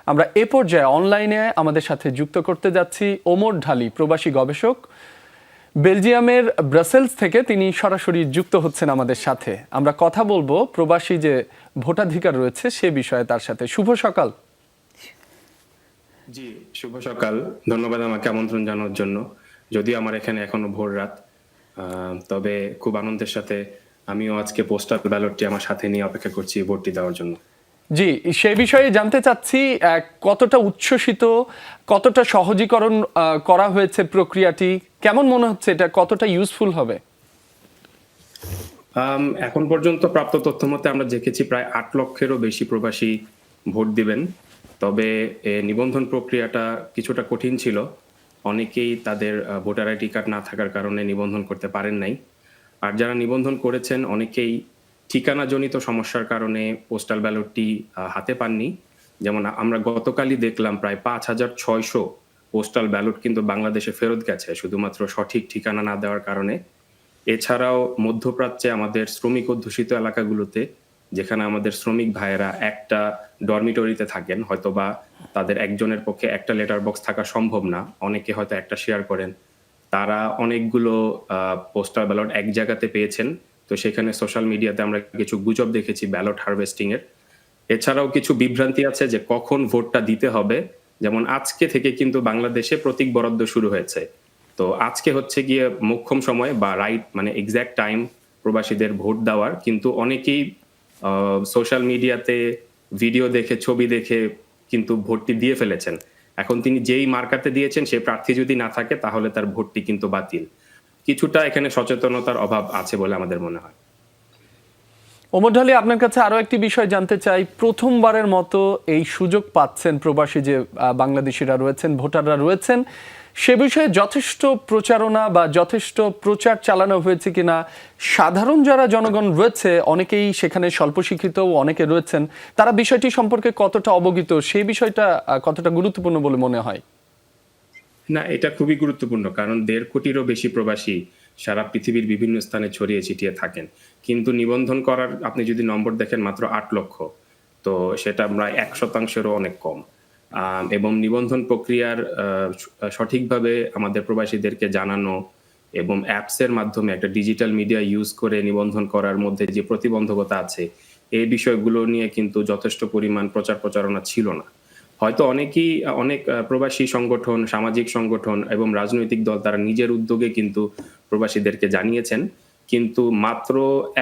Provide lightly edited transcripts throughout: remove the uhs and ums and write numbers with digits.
আমরা এ পর্যায়ে অনলাইনে আমাদের সাথে যুক্ত করতে যাচ্ছি ওমর ঢালি, প্রবাসী গবেষক, বেলজিয়ামের ব্রাসেলস থেকে তিনি সরাসরি যুক্ত হচ্ছেন আমাদের সাথে। আমরা কথা বলবো প্রবাসী যে ভোটাধিকার রয়েছে সে বিষয়ে তার সাথে। শুভ সকাল। জি, শুভ সকাল। ধন্যবাদ আমাকে আমন্ত্রণ জানানোর জন্য। যদিও আমার এখানে এখনো ভোর রাত, তবে খুব আনন্দের সাথে আমিও আজকে পোস্টাল ব্যালটটি আমার সাথে নিয়ে অপেক্ষা করছি ভোটটি দেওয়ার জন্য। জি, সেই বিষয়ে জানতে চাচ্ছি কতটা উচ্ছ্বসিত, কতটা সহজীকরণ করা হয়েছে প্রক্রিয়াটি, কেমন মনে হচ্ছে এটা কতটা ইউজফুল হবে? এখন পর্যন্ত প্রাপ্ত তথ্য মতে আমরা দেখেছি প্রায় ৮ লক্ষেরও বেশি প্রবাসী ভোট দিবেন। তবে নিবন্ধন প্রক্রিয়াটা কিছুটা কঠিন ছিল। অনেকেই তাদের ভোটার আইডি কার্ড না থাকার কারণে নিবন্ধন করতে পারেন নাই। আর যারা নিবন্ধন করেছেন অনেকেই ঠিকানাজনিত সমস্যার কারণে পোস্টাল ব্যালটটি হাতে পাননি। যেমন আমরা গতকালই দেখলাম প্রায় ৫,৬০০ পোস্টাল ব্যালট কিন্তু বাংলাদেশে ফেরত গেছে শুধুমাত্র সঠিক ঠিকানা না দেওয়ার কারণে। এছাড়াও মধ্যপ্রাচ্যে আমাদের শ্রমিক অধ্যুষিত এলাকাগুলোতে, যেখানে আমাদের শ্রমিক ভাইয়েরা একটা ডরমিটরিতে থাকেন, হয়তোবা তাদের একজনের পক্ষে একটা লেটার বক্স থাকা সম্ভব না, অনেকে হয়তো একটা শেয়ার করেন, তারা অনেকগুলো পোস্টাল ব্যালট এক জায়গাতে পেয়েছেন। তো সেখানে সোশ্যাল মিডিয়াতে আমরা কিছু গুজব দেখেছি ব্যালট হারভেস্টিং এর। এছাড়াও কিছু বিভ্রান্তি আছে যে কখন ভোটটা দিতে হবে। যেমন আজকে থেকে কিন্তু বাংলাদেশে প্রতীক বরাদ্দ শুরু হয়েছে। তো আজকে হচ্ছে গিয়ে মোক্ষম সময় বা রাইট মানে এক্সাক্ট টাইম প্রবাসীদের ভোট দেওয়ার। কিন্তু অনেকেই সোশ্যাল মিডিয়াতে ভিডিও দেখে, ছবি দেখে কিন্তু ভোটটি দিয়ে ফেলেছেন। এখন তিনি যেই মার্কাতে দিয়েছেন সে প্রার্থী যদি না থাকে তাহলে তার ভোটটি কিন্তু বাতিল। কিছুটা এখানে সচেতনতার অভাব আছে বলে আমাদের মনে হয়। ওমর ঢালি, আপনার কাছে আরো একটি বিষয় জানতে চাই। প্রথমবারের মতো এই সুযোগ পাচ্ছেন প্রবাসী যে বাংলাদেশিরা রয়েছেন, ভোটাররা রয়েছেন, সে বিষয়ে যথেষ্ট প্রচারণা বা যথেষ্ট প্রচার চালানো হয়েছে কিনা? সাধারণ যারা জনগণ রয়েছে অনেকেই সেখানে স্বল্প শিক্ষিত, অনেকে রয়েছেন, তারা বিষয়টি সম্পর্কে কতটা অবগত, সেই বিষয়টা কতটা গুরুত্বপূর্ণ বলে মনে হয়? না, এটা খুবই গুরুত্বপূর্ণ। কারণ ১.৫ কোটিরও বেশি প্রবাসী সারা পৃথিবীর বিভিন্ন স্থানে ছড়িয়ে ছিটিয়ে থাকেন। কিন্তু নিবন্ধন করার আপনি যদি নম্বর দেখেন মাত্র ৮ লক্ষ। তো সেটা প্রায় ১% অনেক কম। এবং নিবন্ধন প্রক্রিয়ার সঠিকভাবে আমাদের প্রবাসীদেরকে জানানো এবং অ্যাপসের মাধ্যমে একটা ডিজিটাল মিডিয়া ইউজ করে নিবন্ধন করার মধ্যে যে প্রতিবন্ধকতা আছে, এই বিষয়গুলো নিয়ে কিন্তু যথেষ্ট পরিমাণ প্রচার প্রচারণা ছিল না। হয়তো অনেকেই অনেক প্রবাসী সংগঠন, সামাজিক সংগঠন এবং রাজনৈতিক দল তারা নিজের উদ্যোগে কিন্তু প্রবাসীদেরকে জানিয়েছেন। কিন্তু মাত্র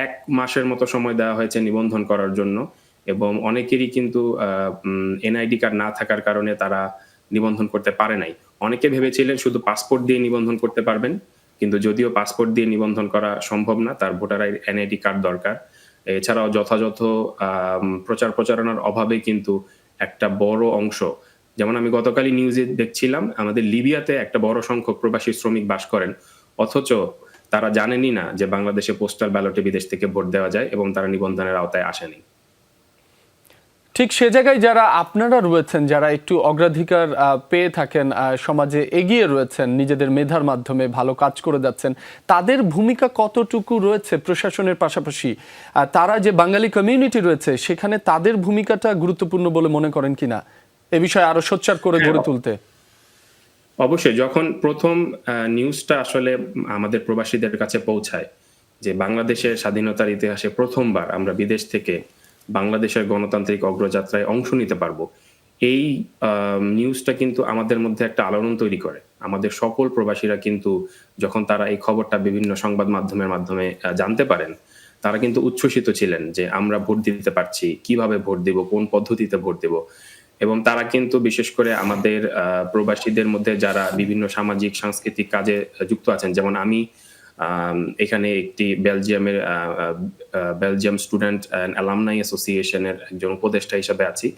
১ মাসের মতো সময় দেওয়া হয়েছে নিবন্ধন করার জন্য এবং অনেকেরই কিন্তু এনআইডি কার্ড না থাকার কারণে তারা নিবন্ধন করতে পারে নাই। অনেকে ভেবেছিলেন শুধু পাসপোর্ট দিয়ে নিবন্ধন করতে পারবেন। কিন্তু যদিও পাসপোর্ট দিয়ে নিবন্ধন করা সম্ভব না, তার ভোটার এনআইডি কার্ড দরকার। এছাড়াও যথাযথ প্রচার প্রচারণার অভাবে কিন্তু একটা বড় অংশ, যেমন আমি গতকালই নিউজে দেখছিলাম আমাদের লিবিয়াতে একটা বড় সংখ্যক প্রবাসী শ্রমিক বাস করেন। অথচ তারা জানেনই না যে বাংলাদেশে পোস্টাল ব্যালটে বিদেশ থেকে ভোট দেওয়া যায় এবং তারা নিবন্ধনের আওতায় আসেনি। ঠিক সে জায়গায় যারা আপনারা রয়েছেন, যারা একটু অগ্রাধিকার পেয়ে থাকেন, সমাজে এগিয়ে রয়েছেন, নিজেদের মেধার মাধ্যমে ভালো কাজ করে যাচ্ছেন, তাদের ভূমিকা কতটুকু রয়েছে প্রশাসনের পাশাপাশি? তারা যে বাঙালি কমিউনিটি রয়েছে সেখানে তাদের ভূমিকাটা গুরুত্বপূর্ণ বলে মনে করেন কিনা, এ বিষয়ে আরো সোচ্চার করে হ্যাঁ, গড়ে তুলতে? অবশ্যই। যখন ১ম নিউজটা আসলে আমাদের প্রবাসীদের কাছে পৌঁছায় যে বাংলাদেশের স্বাধীনতার ইতিহাসে ১ম বার আমরা বিদেশ থেকে বাংলাদেশের গণতান্ত্রিক অগ্রযাত্রায় অংশ নিতে পারবো। এই নিউজটা কিন্তু আমাদের মধ্যে একটা আলোড়ন তৈরি করে। আমাদের সকল প্রবাসীরা কিন্তু যখন তারা এই খবরটা বিভিন্ন সংবাদ মাধ্যমের মাধ্যমে জানতে পারেন, তারা কিন্তু উচ্ছ্বসিত ছিলেন যে আমরা ভোট দিতে পারছি, কিভাবে ভোট দিব, কোন পদ্ধতিতে ভোট দিব। এবং তারা কিন্তু বিশেষ করে আমাদের প্রবাসীদের মধ্যে যারা বিভিন্ন সামাজিক সাংস্কৃতিক কাজে যুক্ত আছেন, যেমন আমি এখানে একটি বেলজিয়াম স্টুডেন্ট অ্যান্ড অ্যালামনাই অ্যাসোসিয়েশনের একজন উপদেষ্টা হিসেবে আছি।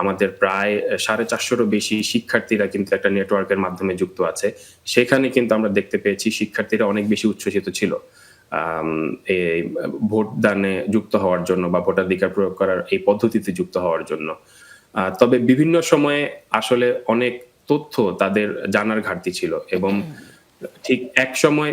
আমাদের প্রায় ৪৫০০রও বেশি শিক্ষার্থীরা কিন্তু একটা নেটওয়ার্কের মাধ্যমে যুক্ত আছে। সেখানে কিন্তু আমরা দেখতে পেয়েছি শিক্ষার্থীরা অনেক বেশি উচ্ছ্বসিত ছিল এই ভোটদানে যুক্ত হওয়ার জন্য বা ভোটাধিকার প্রয়োগ করার এই পদ্ধতিতে যুক্ত হওয়ার জন্য। তবে বিভিন্ন সময়ে আসলে অনেক তথ্য তাদের জানার ঘাটতি ছিল এবং ঠিক একসময়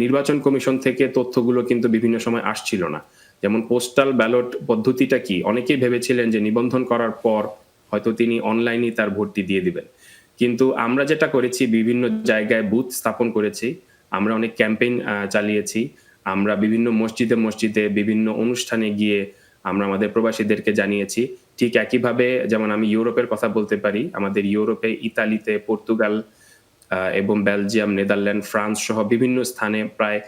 নির্বাচন কমিশন থেকে তথ্যগুলো কিন্তু বিভিন্ন সময় আসছিল না। যেমন পোস্টাল ব্যালট পদ্ধতিটা কি? অনেকেই ভেবেছিলেন যে নিবন্ধন করার পর হয়তো তিনি অনলাইনেই তার ভোটটি দিয়ে দিবেন। কিন্তু আমরা যেটা করেছি বিভিন্ন জায়গায় বুথ স্থাপন করেছি। আমরা অনেক ক্যাম্পেইন চালিয়েছি। আমরা বিভিন্ন মসজিদে, মসজিদে বিভিন্ন অনুষ্ঠানে গিয়ে আমরা আমাদের প্রবাসীদেরকে জানিয়েছি। ঠিক একইভাবে যেমন আমি ইউরোপের কথা বলতে পারি। আমাদের ইউরোপে ইতালিতে, পর্তুগাল এবং বেলজিয়াম, নেদারল্যান্ড, ফ্রান্স সহ বিভিন্ন স্থানে প্রায়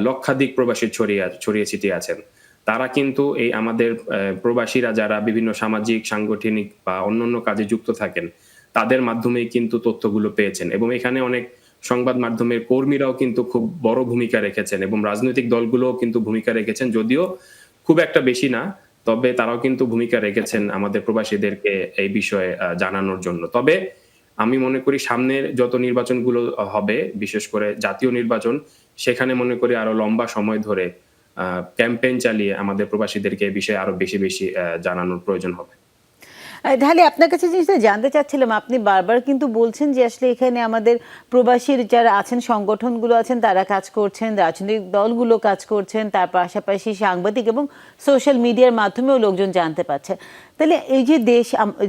লক্ষাধিক প্রবাসী ছড়িয়ে ছিটিয়ে আছেন। তারা কিন্তু এই আমাদের প্রবাসীরা যারা বিভিন্ন সামাজিক, সাংগঠনিক বা অন্যান্য কাজে যুক্ত থাকেন, তাদের মাধ্যমেই কিন্তু তথ্যগুলো পেয়েছেন এবং এখানে অনেক সংবাদ মাধ্যমের কর্মীরাও কিন্তু খুব বড় ভূমিকা রেখেছেন এবং রাজনৈতিক দলগুলোও কিন্তু ভূমিকা রেখেছেন। যদিও খুব একটা বেশি না, তবে তারাও কিন্তু ভূমিকা রেখেছেন আমাদের প্রবাসীদেরকে এই বিষয়ে জানানোর জন্য। তবে আমি মনে করি সামনের যত নির্বাচনগুলো হবে, বিশেষ করে জাতীয় নির্বাচন, সেখানে মনে করি আরো লম্বা সময় ধরে আ ক্যাম্পেইন চালিয়ে আমাদের প্রবাসীদেরকে এই বিষয়ে আরো বেশি, বেশি জানানোর প্রয়োজন হবে। ঢালি আপনার কাছে জিনিসটা জানতে চাচ্ছিলাম। আপনি বারবার কিন্তু বলছেন যে আসলে এখানে আমাদের প্রবাসীর যারা আছেন, সংগঠনগুলো আছেন তারা কাজ করছেন, রাজনৈতিক দলগুলো কাজ করছেন, তার পাশাপাশি সাংবাদিক এবং সোশ্যাল মিডিয়ার মাধ্যমেও লোকজন জানতে পারছে। তাহলে এই যে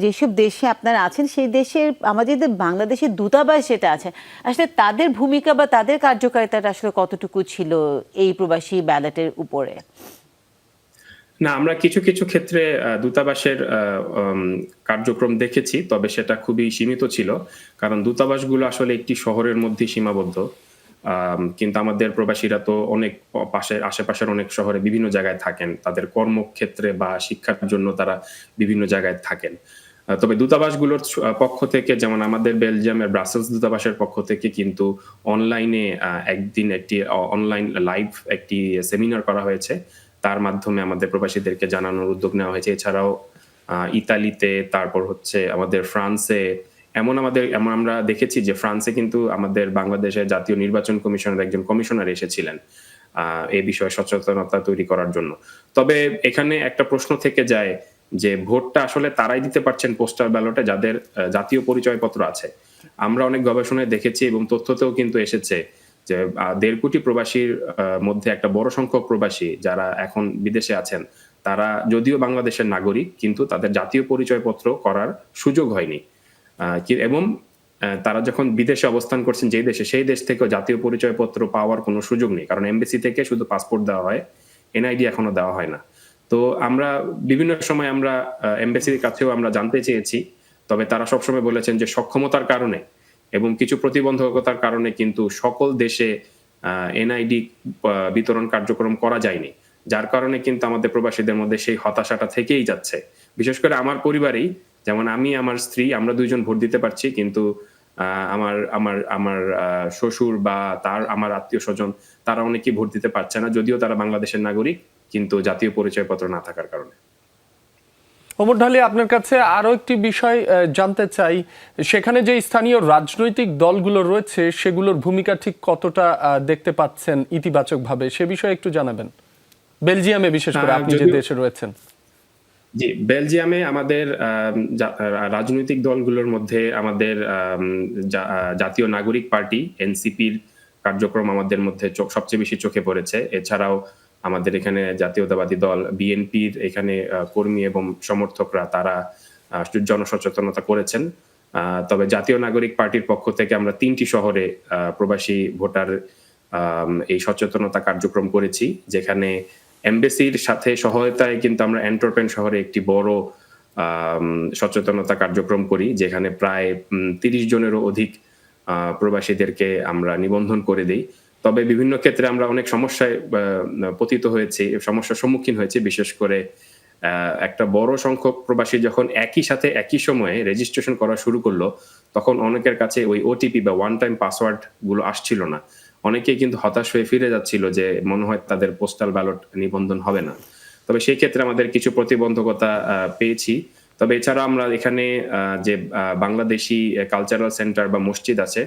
যেসব দেশে আপনারা আছেন সেই দেশের আমাদের যে বাংলাদেশের দূতাবাস যেটা আছে, আসলে তাদের ভূমিকা বা তাদের কার্যকারিতাটা আসলে কতটুকু ছিল এই প্রবাসী ব্যালটের উপরে? না, আমরা কিছু, কিছু ক্ষেত্রে দূতাবাসের কার্যক্রম দেখেছি। তবে সেটা খুবই সীমিত ছিল। কারণ দূতাবাসগুলো আসলে একটি শহরের মধ্যেই সীমাবদ্ধ। কিন্তু আমাদের প্রবাসীরা তো অনেক আশেপাশের অনেক শহরে বিভিন্ন জায়গায় থাকেন। তাদের কর্মক্ষেত্রে বা শিক্ষার জন্য তারা বিভিন্ন জায়গায় থাকেন। তবে দূতাবাসগুলোর পক্ষ থেকে যেমন আমাদের বেলজিয়ামের ব্রাসেলস দূতাবাসের পক্ষ থেকে কিন্তু অনলাইনে একদিন একটি অনলাইন লাইভ একটি সেমিনার করা হয়েছে। তার মাধ্যমে আমাদের প্রবাসীদেরকে জানানোর উদ্যোগ নেওয়া হয়েছে। এছাড়াও ইতালিতে, তারপর হচ্ছে আমাদের ফ্রান্সে, এমন আমরা দেখেছি যে ফ্রান্সে কিন্তু আমাদের বাংলাদেশের জাতীয় নির্বাচন কমিশনের একজন কমিশনার এসেছিলেন এই বিষয়ে সচেতনতা তৈরি করার জন্য। তবে এখানে একটা প্রশ্ন থেকে যায় যে ভোটটা আসলে তারাই দিতে পারছেন পোস্টাল ব্যালটে যাদের জাতীয় পরিচয়পত্র আছে। আমরা অনেক গবেষণায় দেখেছি এবং তথ্যতেও কিন্তু এসেছে যে ১.৫ কোটি প্রবাসীর মধ্যে একটা বড় সংখ্যক প্রবাসী যারা এখন বিদেশে আছেন, তারা যদিও বাংলাদেশের নাগরিক কিন্তু তাদের জাতীয় পরিচয়পত্র করার সুযোগ হয়নি। এবং তারা যখন বিদেশে অবস্থান করছেন যেই দেশে, সেই দেশ থেকেও জাতীয় পরিচয়পত্র পাওয়ার কোনো সুযোগ নেই। কারণ এমবাসি থেকে শুধু পাসপোর্ট দেওয়া হয়, এনআইডি এখনো দেওয়া হয় না। তো আমরা বিভিন্ন সময় আমরা এমবাসির কাছেও আমরা জানতে চেয়েছি। তবে তারা সবসময় বলেছেন যে সক্ষমতার কারণে এবং কিছু প্রতিবন্ধকতার কারণে কিন্তু সকল দেশে এনআইডি বিতরণ কার্যক্রম করা যায়নি। যার কারণে কিন্তু আমাদের প্রবাসীদের মধ্যে সেই হতাশাটা থেকেই যাচ্ছে। বিশেষ করে আমার পরিবারেই যেমন আমি, আমার স্ত্রী আমরা ২ জন ভোট দিতে পারছি। কিন্তু আমার আমার আমার শ্বশুর বা আমার আত্মীয়স্বজন তারা অনেকেই ভোট দিতে পারছে না। যদিও তারা বাংলাদেশের নাগরিক কিন্তু জাতীয় পরিচয়পত্র না থাকার কারণে। ওমর ঢালি, আপনার কাছে আরো একটি বিষয় জানতে চাই। সেখানে যে স্থানীয় রাজনৈতিক দলগুলো রয়েছে সেগুলোর ভূমিকা ঠিক কতটা দেখতে পাচ্ছেন ইতিবাচকভাবে, সে বিষয়ে একটু জানাবেন। বেলজিয়ামে বিশেষ করে আপনি যে দেশে রয়েছেন। জি, বেলজিয়ামে আমাদের রাজনৈতিক দলগুলোর মধ্যে আমাদের জাতীয় নাগরিক পার্টি এনসিপির কার্যক্রম আমাদের মধ্যে সবচেয়ে বেশি চোখে পড়েছে। এছাড়াও আমাদের এখানে জাতীয়তাবাদী দল বিএনপির এখানে কর্মী এবং সমর্থকরা তারা জনসচেতনতা করেছেন। তবে জাতীয় নাগরিক পার্টির পক্ষ থেকে আমরা ৩টি শহরে প্রবাসী ভোটার এই সচেতনতা কার্যক্রম করেছি। যেখানে এমবাসির সাথে সহায়তায় কিন্তু আমরা অ্যান্টওয়ার্পেন শহরে একটি বড় সচেতনতা কার্যক্রম করি। যেখানে প্রায় ৩০ জনেরও অধিক প্রবাসীদেরকে আমরা নিবন্ধন করে দেই। তবে বিভিন্ন ক্ষেত্রে আমরা অনেক সমস্যায় সমস্যার সম্মুখীন হয়েছি। বিশেষ করে একটা বড় সংখ্যক প্রবাসী যখন একই সাথে একই সময়ে রেজিস্ট্রেশন করা শুরু করলো, তখন অনেকের কাছে ওই ওটিপি বা ওয়ান টাইম পাসওয়ার্ড গুলো আসছিল না। অনেকেই কিন্তু হতাশ হয়ে ফিরে যাচ্ছিল যে মনে হয় তাদের পোস্টাল ব্যালট নিবন্ধন হবে না। তবে সেই ক্ষেত্রে আমাদের কিছু প্রতিবন্ধকতা পেয়েছি। তবে এছাড়া আমরা এখানে যে বাংলাদেশি কালচারাল সেন্টার বা মসজিদ আছে,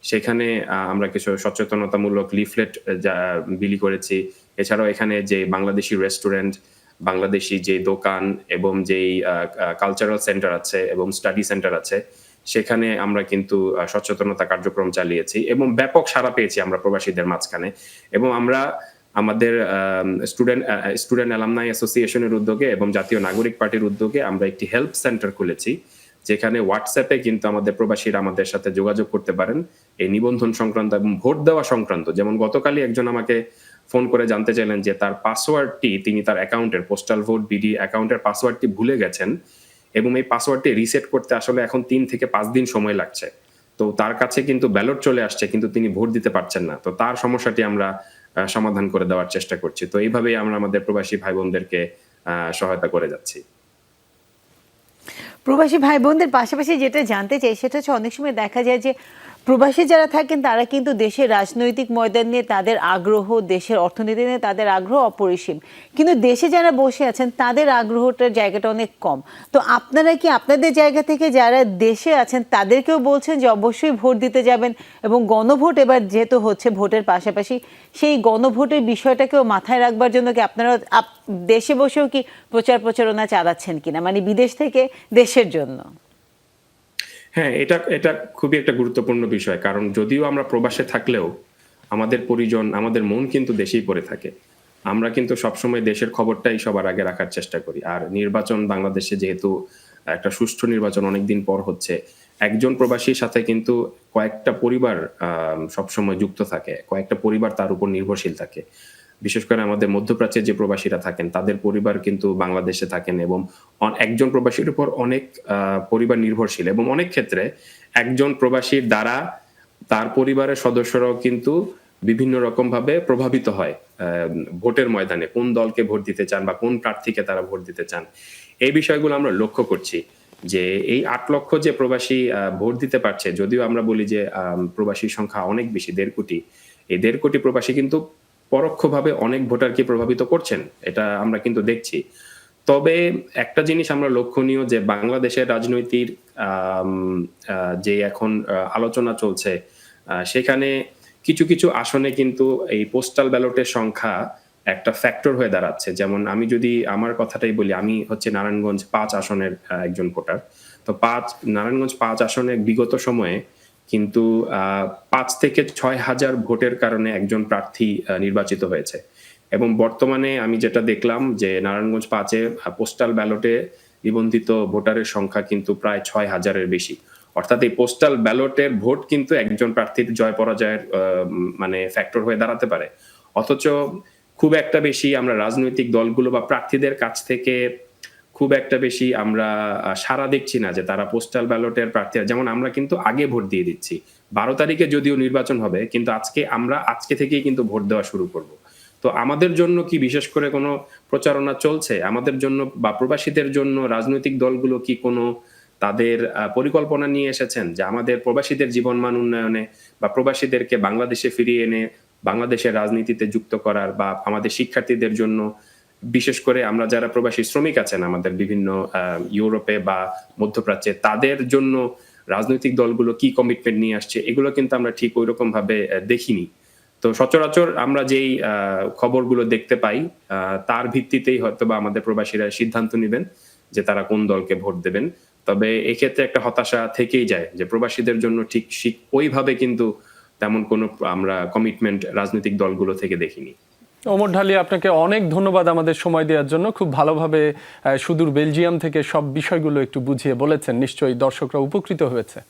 সেখানে আমরা কিছু সচেতনতামূলক লিফলেট বিলি করেছি। এছাড়াও এখানে যে বাংলাদেশি রেস্টুরেন্ট, বাংলাদেশি যে দোকান এবং যেই কালচারাল সেন্টার আছে এবং স্টাডি সেন্টার আছে, সেখানে আমরা কিন্তু সচেতনতা কার্যক্রম চালিয়েছি এবং ব্যাপক সাড়া পেয়েছি আমরা প্রবাসীদের মাঝখানে। এবং আমরা আমাদের স্টুডেন্ট অ্যালামনাই অ্যাসোসিয়েশনের উদ্যোগে এবং জাতীয় নাগরিক পার্টির উদ্যোগে আমরা একটি হেল্প সেন্টার খুলেছি। যেখানে হোয়াটসঅ্যাপে কিন্তু আমাদের প্রবাসীরা আমাদের সাথে যোগাযোগ করতে পারেন এই নিবন্ধন সংক্রান্ত এবং ভোট দেওয়া সংক্রান্ত। যেমন গতকালই একজন আমাকে ফোন করে জানতে চাইলেন যে তার পাসওয়ার্ডটি তিনি তার অ্যাকাউন্টের পোস্টাল ভোট বিডি অ্যাকাউন্টের পাসওয়ার্ডটি ভুলে গেছেন এবং এই পাসওয়ার্ডটি রিসেট করতে আসলে এখন 3 থেকে 5 দিন সময় লাগছে। তো তার কাছে কিন্তু ব্যালট চলে আসছে কিন্তু তিনি ভোট দিতে পারছেন না। তো তার সমস্যাটি আমরা সমাধান করে দেওয়ার চেষ্টা করছি। তো এইভাবেই আমরা আমাদের প্রবাসী ভাই বোনদেরকে সহায়তা করে যাচ্ছি। প্রবাসী ভাই বোনদের পাশাপাশি যেটা জানতে চাই সেটা হচ্ছে অনেক সময় দেখা যায় যে প্রবাসী যারা থাকেন তারা কিন্তু দেশের রাজনৈতিক ময়দান নিয়ে তাদের আগ্রহ, দেশের অর্থনীতি নিয়ে তাদের আগ্রহ অপরিসীম, কিন্তু দেশে যারা বসে আছেন তাদের আগ্রহটার জায়গাটা অনেক কম। তো আপনারা কি আপনাদের জায়গা থেকে যারা দেশে আছেন তাদেরকেও বলছেন যে অবশ্যই ভোট দিতে যাবেন, এবং গণভোট এবার যেহেতু হচ্ছে ভোটের পাশাপাশি সেই গণভোটের বিষয়টাকেও মাথায় রাখবার জন্য কি আপনারা দেশে বসেও কি প্রচারণা চালাচ্ছেন কিনা, মানে বিদেশ থেকে দেশের জন্য? হ্যাঁ, এটা খুবই একটা গুরুত্বপূর্ণ বিষয়। কারণ যদিও আমরা প্রবাসে থাকলেও আমাদের পরিজন, আমাদের মন কিন্তু দেশেই পড়ে থাকে। আমরা কিন্তু সবসময় দেশের খবরটাই সবার আগে রাখার চেষ্টা করি। আর নির্বাচন বাংলাদেশে যেহেতু একটা সুষ্ঠু নির্বাচন অনেকদিন পর হচ্ছে, একজন প্রবাসীর সাথে কিন্তু কয়েকটা পরিবার সবসময় যুক্ত থাকে। কয়েকটা পরিবার তার উপর নির্ভরশীল থাকে। বিশেষ করে আমাদের মধ্যপ্রাচ্যে যে প্রবাসীরা থাকেন তাদের পরিবার কিন্তু বাংলাদেশে থাকেন এবং একজন প্রবাসীর উপর অনেক পরিবার নির্ভরশীল এবং অনেক ক্ষেত্রে একজন প্রবাসীর দ্বারা তার পরিবারের সদস্যরাও কিন্তু বিভিন্ন রকম ভাবে প্রভাবিত হয় ভোটের ময়দানে, কোন দলকে ভোট দিতে চান বা কোন প্রার্থীকে তারা ভোট দিতে চান। এই বিষয়গুলো আমরা লক্ষ্য করছি যে এই 8 লক্ষ যে প্রবাসী ভোট দিতে পারছে, যদিও আমরা বলি যে প্রবাসীর সংখ্যা অনেক বেশি, 1.5 কোটি, এই 1.5 কোটি প্রবাসী কিন্তু পরোক্ষভাবে অনেক ভোটারকে প্রভাবিত করছেন, এটা আমরা কিন্তু দেখছি। তবে একটা জিনিস আমরা লক্ষণীয় যে বাংলাদেশের রাজনৈতিক যে এখন আলোচনা চলছে সেখানে কিছু কিছু আসনে কিন্তু এই পোস্টাল ব্যালটের সংখ্যা একটা ফ্যাক্টর হয়ে দাঁড়াচ্ছে। যেমন আমি যদি আমার কথাটাই বলি, আমি হচ্ছে নারায়ণগঞ্জ 5 আসনের একজন ভোটার। তো নারায়ণগঞ্জ 5 আসনে বিগত সময়ে কিন্তু 5 থেকে 6 হাজার ভোটের কারণে একজন প্রার্থী নির্বাচিত হয়েছে এবং বর্তমানে আমি যেটা দেখলাম যে নারায়ণগঞ্জ 5-এ পোস্টাল ব্যালটে নিবন্ধিত ভোটারের সংখ্যা কিন্তু প্রায় 6 হাজারের বেশি। অর্থাৎ এই পোস্টাল ব্যালটের ভোট কিন্তু একজন প্রার্থীর জয় পরাজয়ের মানে ফ্যাক্টর হয়ে দাঁড়াতে পারে। অথচ খুব একটা বেশি আমরা রাজনৈতিক দলগুলো বা প্রার্থীদের কাছ থেকে খুব একটা বেশি আমরা সাড়া দেখছি না যে তারা পোস্টাল ব্যালটের প্রার্থীরা, যেমন আমরা কিন্তু আগে ভোট দিয়ে দিচ্ছি। 12 তারিখে যদিও নির্বাচন হবে কিন্তু আজকে থেকেই কিন্তু ভোট দেওয়া শুরু করব। তো আমাদের জন্য কি বিশেষ করে কোনো প্রচারণা চলছে? আমাদের জন্য বা প্রবাসীদের জন্য রাজনৈতিক দলগুলো কি কোনো তাদের পরিকল্পনা নিয়ে এসেছেন যে আমাদের প্রবাসীদের জীবনমান উন্নয়নে বা প্রবাসীদেরকে বাংলাদেশে ফিরিয়ে এনে বাংলাদেশের রাজনীতিতে যুক্ত করার, বা আমাদের শিক্ষার্থীদের জন্য, বিশেষ করে আমরা যারা প্রবাসী শ্রমিক আছেন আমাদের বিভিন্ন ইউরোপে বা মধ্যপ্রাচ্যে, তাদের জন্য রাজনৈতিক দলগুলো কি কমিটমেন্ট নিয়ে আসছে, এগুলো কিন্তু আমরা ঠিক ওইরকম ভাবে দেখিনি। তো সচরাচর আমরা যেই খবরগুলো দেখতে পাই তার ভিত্তিতেই হয়তোবা আমাদের প্রবাসীরা সিদ্ধান্ত নেবেন যে তারা কোন দলকে ভোট দেবেন। তবে এক্ষেত্রে একটা হতাশা থেকেই যায় যে প্রবাসীদের জন্য ঠিক ওইভাবে কিন্তু তেমন কোনো আমরা কমিটমেন্ট রাজনৈতিক দলগুলো থেকে দেখিনি। ওমর ঢালী, আপনাকে অনেক ধন্যবাদ আমাদের সময় দেওয়ার জন্য। খুব ভালোভাবে সুদূর বেলজিয়াম থেকে সব বিষয়গুলো একটু বুঝিয়ে বলেছেন, নিশ্চয়ই দর্শকরা উপকৃত হয়েছে।